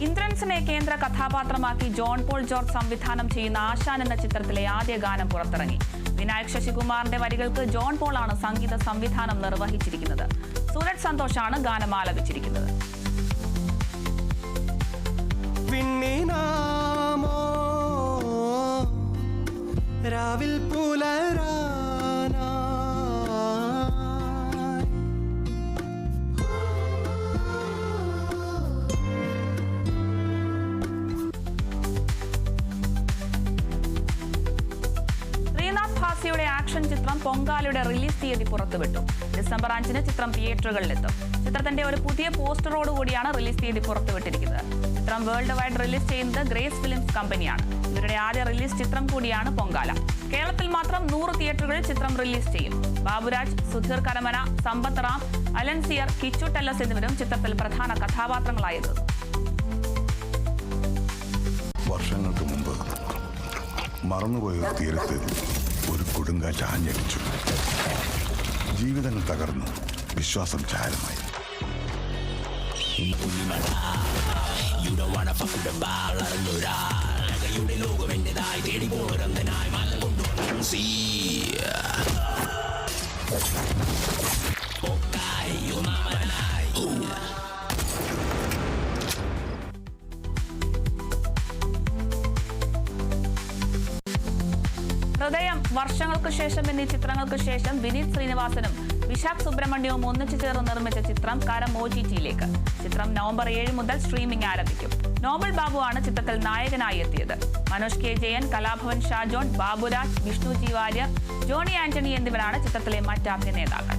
ഇന്ദ്രൻസിനെ കേന്ദ്ര കഥാപാത്രമാക്കി John Paul George സംവിധാനം ചെയ്യുന്ന ആശാൻ എന്ന ചിത്രത്തിലെ ആദ്യ ഗാനം പുറത്തിറങ്ങി. വിനായക് ശശികുമാറിന്റെ വരികൾക്ക് ജോൺ പോൾ ആണ് സംഗീത സംവിധാനം നിർവഹിച്ചിരിക്കുന്നത്. സൂരജ് സന്തോഷാണ് ഗാനം ആലപിച്ചിരിക്കുന്നത്. രാവിൽ പുലരാനാ യുടെ ആക്ഷൻ ചിത്രം പൊങ്കാലയുടെ റിലീസ് തീയതി പുറത്തുവിട്ടു. ഡിസംബർ 5-ന് ചിത്രം തിയേറ്ററുകളിലെത്തും. ചിത്രത്തിന്റെ ഒരു പുതിയ പോസ്റ്ററോടുകൂടിയാണ് റിലീസ് തീയതി പുറത്തുവിട്ടിരിക്കുന്നത്. ചിത്രം വേൾഡ് വൈഡ് റിലീസ് ചെയ്യുന്നത് ഗ്രേസ് ഫിലിംസ് കമ്പനിയാണ്. ഇവരുടെ ആദ്യ റിലീസ് ചിത്രം കൂടിയാണ് പൊങ്കാല. കേരളത്തിൽ മാത്രം 100 തിയേറ്ററുകളിൽ ചിത്രം റിലീസ് ചെയ്യും. ബാബുരാജ്, സുധീർ കരമന, സമ്പത്ത് റാം, അലൻസിയർ, കിച്ചു ടെല്ലസ് എന്നിവരും ചിത്രത്തിൽ പ്രധാന കഥാപാത്രങ്ങളായിരുന്നു. വർഷങ്ങൾക്ക് മുമ്പ് മറന്നുപോയ തീരത്ത് ഒരു കൊടുങ്കാറ്റ് ആഞ്ഞടിച്ചു. ജീവിതങ്ങൾ തകർന്നു, വിശ്വാസം ചാരമായി. ഹൃദയം, വർഷങ്ങൾക്ക് ശേഷം എന്നീ ചിത്രങ്ങൾക്ക് ശേഷം വിനീത് ശ്രീനിവാസനും വിശാഖ് സുബ്രഹ്മണ്യവും ഒന്നിച്ചു ചേർന്ന് നിർമ്മിച്ച ചിത്രം കരം OTT-യിലേക്ക്. ചിത്രം നവംബർ 7 മുതൽ സ്ട്രീമിംഗ് ആരംഭിക്കും. നോബൽ ബാബു ആണ് ചിത്രത്തിൽ നായകനായി എത്തിയത്. മനോജ് K. ജയൻ, കലാഭവൻ ഷാജോൺ, ബാബുരാജ്, വിഷ്ണു ജി വാര്യർ, ജോണി ആന്റണി എന്നിവരാണ് ചിത്രത്തിലെ മറ്റ് അഭിനേതാക്കൾ.